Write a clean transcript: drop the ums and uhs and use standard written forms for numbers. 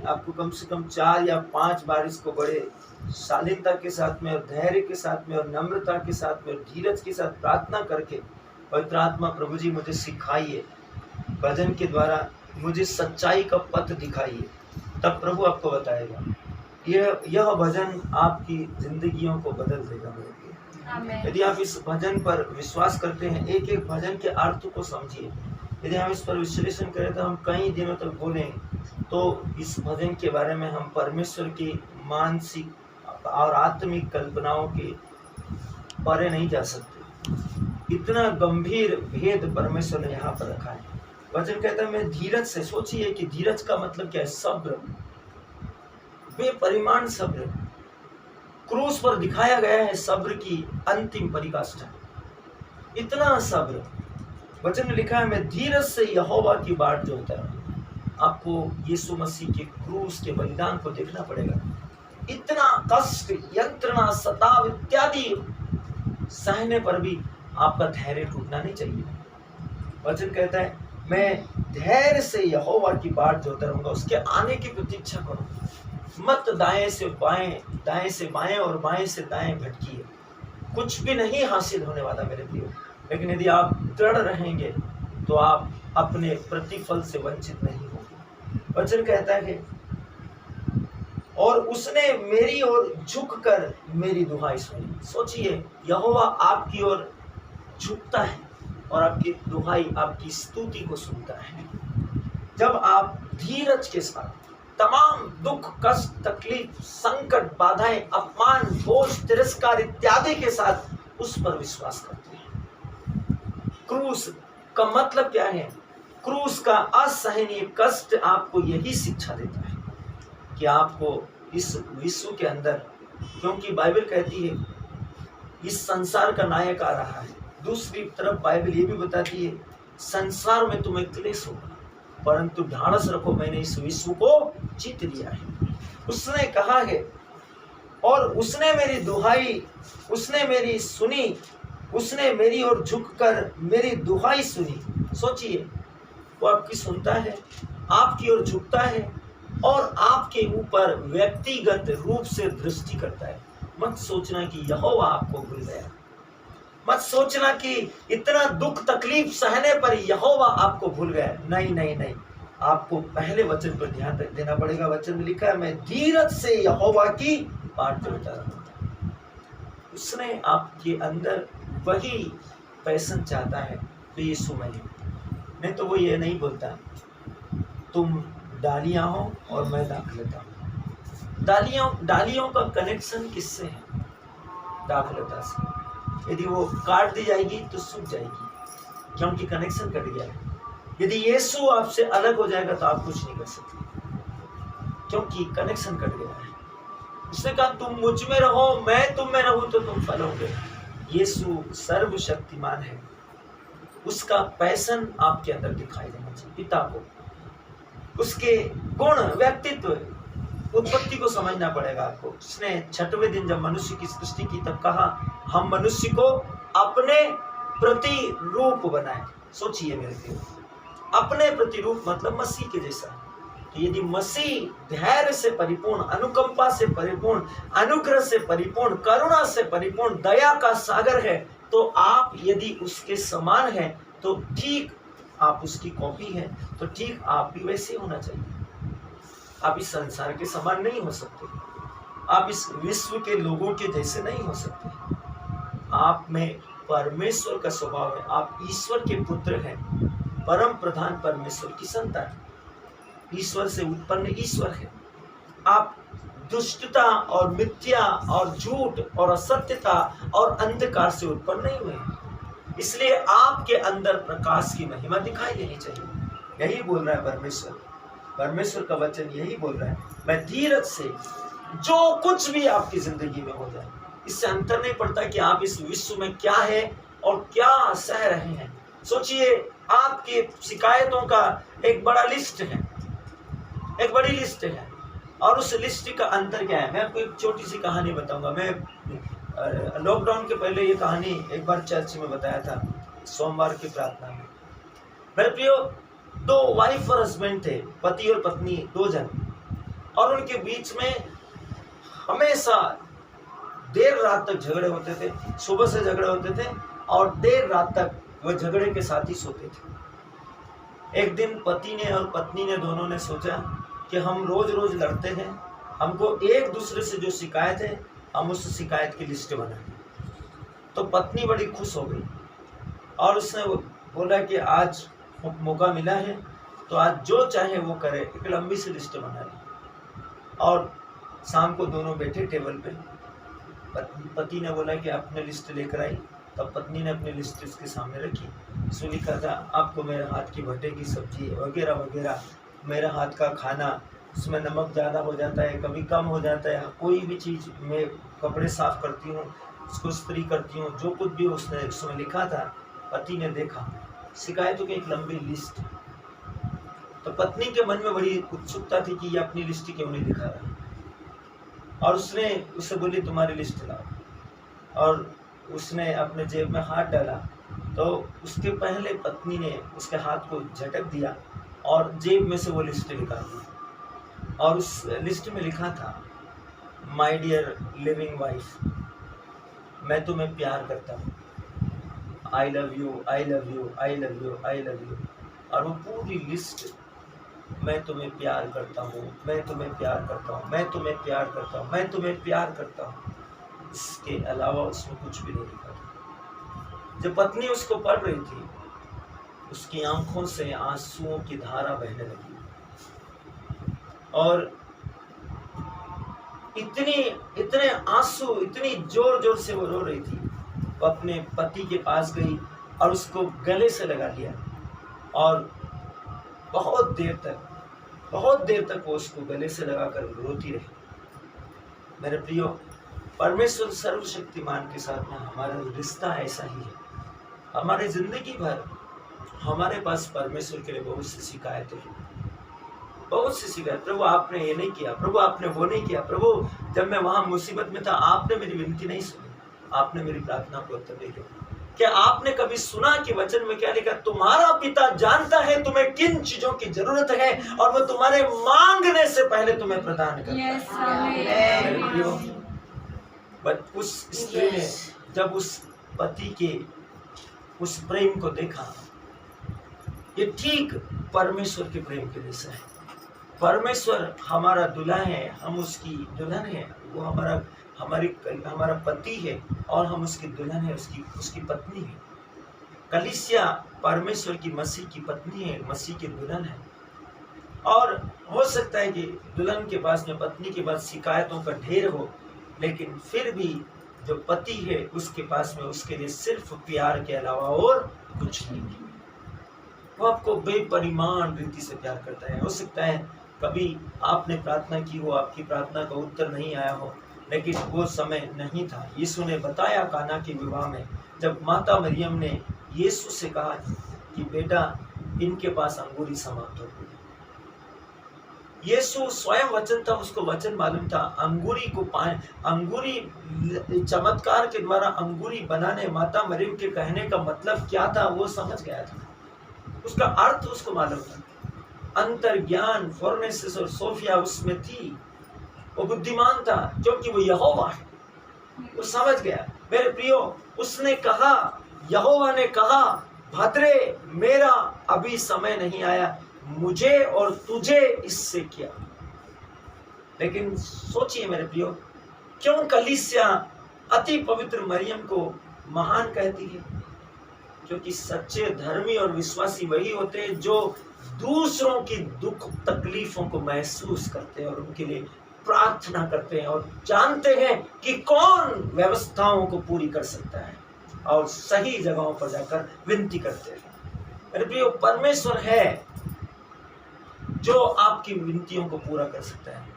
आपको कम से कम 4 या 5 बार इसको बड़े शालीनता के साथ में और धैर्य के साथ में और नम्रता के साथ में और धीरज के साथ प्रार्थना करके, पवित्र आत्मा प्रभु जी मुझे सिखाइए, भजन के द्वारा मुझे सच्चाई का पथ दिखाइए, तब प्रभु आपको बताएगा। यह भजन आपकी जिंदगियों को बदल देगा मेरे प्रिय। यदि आप इस भजन पर विश्वास करते हैं, एक एक भजन के अर्थ को समझिए। यदि हम इस पर विश्लेषण करें तो हम कई दिनों तक बोलें, तो इस भजन के बारे में हम परमेश्वर की मानसिक और आत्मिक कल्पनाओं के परे नहीं जा सकते। इतना गंभीर भेद परमेश्वर ने यहाँ पर रखा है। वचन कहता है मैं धीरज से, सोचिए कि धीरज का मतलब क्या है, सब्र, बेपरिमाण सब्र। क्रूस पर दिखाया गया है सब्र की अंतिम परिकाष्ठा, इतना सब्र। वचन में लिखा है मैं धीरज से यहोवा की बाट जोहता हूं। आपको यीशु मसीह के क्रूस के बलिदान को देखना पड़ेगा। इतना कष्ट, यंत्रणा, सताव इत्यादि सहने पर भी आपका धैर्य टूटना नहीं चाहिए। वचन कहता है मैं धैर्य से यहोवा की बाट जोहता रहूंगा, उसके आने की प्रतीक्षा करो, मत दाएं से बाएं और बाएं से दाएं भटकिए। कुछ भी नहीं हासिल होने वाला मेरे प्रियो, लेकिन यदि आप दृढ़ रहेंगे तो आप अपने प्रतिफल से वंचित नहीं होंगे। वचन कहता है और उसने मेरी ओर झुककर मेरी दुहाई सुनी। सोचिए, यहोवा आपकी ओर झुकता है और आपकी दुहाई, आपकी स्तुति को सुनता है। जब आप धीरज के साथ तमाम दुख, कष्ट, तकलीफ, संकट, बाधाएं, अपमान, बोझ, तिरस्कार इत्यादि के साथ उस पर विश्वास करते हैं। क्रूस का मतलब क्या है? क्रूस का असहनीय कष्ट आपको यही शिक्षा देता है कि आपको इस विश्व के अंदर, क्योंकि बाइबल कहती है इस संसार का नायक आ रहा है, दूसरी तरफ बाइबल ये भी बताती है संसार में तुम्हें क्लेश होगा, परंतु ढाढ़स रखो, मैंने इस विश्व को जीत लिया है। उसने कहा है और उसने मेरी दुहाई, उसने मेरी सुनी, उसने मेरी ओर झुककर मेरी दुहाई सुनी। सोचिए, वो आपकी सुनता है, आपकी ओर झुकता है और आपके ऊपर व्यक्तिगत रूप से दृष्टि करता है। मत सोचना कि यहोवा आपको भूल गया, मत सोचना कि इतना दुख तकलीफ सहने पर यहोवा आपको भूल गया। नहीं नहीं नहीं, आपको पहले वचन पर ध्यान देना पड़ेगा। वचन में लिखा है मैं धीरज से यहोवा की बाट जोहता रहूंगा। उसने आपके अंदर वही पैशन चाहता है तो यीशु में, नहीं तो वो ये नहीं बोलता तुम डालियां हो और मैं दाखलता हूं। डालियों का कनेक्शन किससे है? दाखलता से। यदि वो काट दी जाएगी तो सूख जाएगी, क्योंकि कनेक्शन कट गया है। यदि यीशु आपसे अलग हो जाएगा तो आप कुछ नहीं कर सकते, क्योंकि कनेक्शन कट गया है। उसने कहा तुम मुझ में रहो, मैं तुम में रहूं तो तुम फलोगे। यीशु सर्वशक्तिमान है, उसका पैशन आपके अंदर दिखाई देना चाहिए। पिता को उसके गुण, व्यक्तित्व, उत्पत्ति को समझना पड़ेगा आपको। उसने 6वें दिन जब मनुष्य की सृष्टि की तब कहा हम मनुष्य को अपने प्रतिरूप बनाए। सोचिए मेरे प्रिय, अपने प्रतिरूप मतलब मसीह के जैसा। तो यदि मसीह धैर्य से परिपूर्ण, अनुकंपा से परिपूर्ण, अनुग्रह से परिपूर्ण, करुणा से परिपूर्ण, दया का सागर है, तो आप यदि उसके समान हैं तो ठीक आप उसकी कॉपी हैं, तो ठीक आप भी वैसे होना चाहिए। आप इस संसार के समान नहीं हो सकते, आप इस विश्व के लोगों के जैसे नहीं हो सकते। आप में परमेश्वर का स्वभाव है, आप ईश्वर के पुत्र हैं, परम प्रधान परमेश्वर की संतान, ईश्वर से उत्पन्न ईश्वर है। आप दुष्टता और मिथ्या और झूठ और असत्यता और अंधकार से उत्पन्न नहीं हुए, इसलिए आपके अंदर प्रकाश की महिमा दिखाई देनी चाहिए। यही बोल रहा है परमेश्वर, परमेश्वर का वचन यही बोल रहा है मैं धीरज से, जो कुछ भी आपकी जिंदगी में हो जाए, इससे अंतर नहीं पड़ता कि आप इस विश्व में क्या है और क्या सह रहे हैं। सोचिए, आपकी शिकायतों का एक बड़ा लिस्ट है, एक बड़ी लिस्ट है, और उस लिस्ट का अंतर क्या है? मैं आपको एक छोटी सी कहानी बताऊंगा। मैं लॉकडाउन के पहले ये कहानी एक बार चर्च में बताया था, सोमवार की प्रार्थना में। मेरे प्रियो, 2 वाइफ और हस्बैंड थे, पति और पत्नी, 2 जन। और उनके बीच में हमेशा देर रात तक झगड़े होते थे। सुबह से झगड़े होते थे और देर रात तक वो झगड़े के साथ ही सोते थे। एक दिन पति ने और पत्नी ने दोनों ने सोचा कि हम रोज रोज लड़ते हैं, हमको एक दूसरे से जो शिकायत है हम उस शिकायत की लिस्ट बनाएं। तो पत्नी बड़ी खुश हो गई और उसने बोला कि आज मौका मिला है तो आज जो चाहे वो करे, एक लंबी सी लिस्ट बना ली। और शाम को दोनों बैठे टेबल पे, पति ने बोला कि आपने लिस्ट लेकर आई। तब पत्नी ने अपनी लिस्ट उसके सामने रखी। उसमें लिखा था आपको मेरे हाथ की भट्टे की सब्जी वगैरह वगैरह, मेरे हाथ का खाना, उसमें नमक ज़्यादा हो जाता है, कभी कम हो जाता है, कोई भी चीज़ मैं कपड़े साफ करती हूँ, उसको इस्त्री करती हूँ, जो कुछ भी उसने उसमें लिखा था। पति ने देखा शिकायतों की एक लंबी लिस्ट। तो पत्नी के मन में बड़ी उत्सुकता थी कि ये अपनी लिस्ट क्यों नहीं दिखा रहा, और उसने उससे बोली तुम्हारी लिस्ट लाओ। और उसने अपने जेब में हाथ डाला तो उसके पहले पत्नी ने उसके हाथ को झटक दिया और जेब में से वो लिस्ट निकाल दी। और उस लिस्ट में लिखा था माय डियर लिविंग वाइफ, मैं तुम्हें प्यार करता हूँ, I love you I love you I love you I love you. और वो पूरी लिस्ट, मैं तुम्हें प्यार करता हूँ, मैं तुम्हें प्यार करता हूँ, मैं तुम्हें प्यार करता हूँ, मैं तुम्हें प्यार करता हूँ, इसके अलावा उसमें कुछ भी नहीं लिखा था। जब पत्नी उसको पढ़ रही थी उसकी आंखों से आंसुओं की धारा बहने लगी और इतने आंसू, इतनी जोर जोर से वो रो रही थी। वो अपने पति के पास गई और उसको गले से लगा लिया और बहुत देर तक वो उसको गले से लगाकर रोती रही। मेरे प्रियो, परमेश्वर सर्वशक्तिमान के साथ में हमारा रिश्ता ऐसा ही है। हमारी जिंदगी भर हमारे पास परमेश्वर के लिए बहुत सी शिकायतें हैं, बहुत सी शिकायत। प्रभु आपने ये नहीं किया, प्रभु आपने वो नहीं किया, प्रभु जब मैं वहां मुसीबत में था आपने मेरी विनती नहीं सुनी, आपने मेरी प्रार्थना को उत्तर नहीं दिया। क्या आपने कभी सुना कि वचन में क्या लिखा, तुम्हारा पिता जानता है तुम्हें किन चीजों की जरूरत है और वो तुम्हारे मांगने से पहले तुम्हें प्रदान करता है। बट उस स्त्री ने जब उस पति के उस प्रेम को देखा, ये ठीक परमेश्वर के प्रेम के जैसा है। परमेश्वर हमारा दूल्हा है, हम उसकी दुल्हन है, वो हमारा पति है और हम उसकी दुल्हन है, उसकी पत्नी है। कलीसिया परमेश्वर की मसीह की पत्नी है, मसीह की दुल्हन है। और हो सकता है कि दुल्हन के पास में, पत्नी के पास शिकायतों का ढेर हो, लेकिन फिर भी जो पति है उसके पास में उसके लिए सिर्फ प्यार के अलावा और कुछ नहीं है। वो आपको बेपरिमाण रीति से प्यार करता है। हो सकता है कभी आपने प्रार्थना की हो, आपकी प्रार्थना का उत्तर नहीं आया हो, लेकिन वो समय नहीं था। यीशु ने बताया काना के विवाह में, जब माता मरियम ने यीशु से कहा कि बेटा इनके पास अंगूरी समाप्त हो गई। यीशु स्वयं वचन था, उसको वचन मालूम था। अंगूरी चमत्कार के द्वारा अंगूरी बनाने माता मरियम के कहने का मतलब क्या था वो समझ गया था, उसका अर्थ उसको मालूम था। अंतर्ज्ञान फोर्नेसिस और सोफिया उसमें थी। वो बुद्धिमान था क्योंकि वो यहोवा है, वो समझ गया। मेरे प्रियो, उसने कहा, यहोवा ने कहा, भद्रे मेरा अभी समय नहीं आया, मुझे और तुझे इससे क्या। लेकिन सोचिए मेरे प्रियो, क्यों कलीसिया अति पवित्र मरियम को महान कहती है? क्योंकि सच्चे धर्मी और विश्वासी वही होते हैं जो दूसरों की दुख तकलीफों को महसूस करते हैं और उनके लिए प्रार्थना करते हैं और जानते हैं कि कौन व्यवस्थाओं को पूरी कर सकता है और सही जगहों पर जाकर विनती करते हैं। मेरे प्रियो, परमेश्वर है जो आपकी विनतियों को पूरा कर सकता है।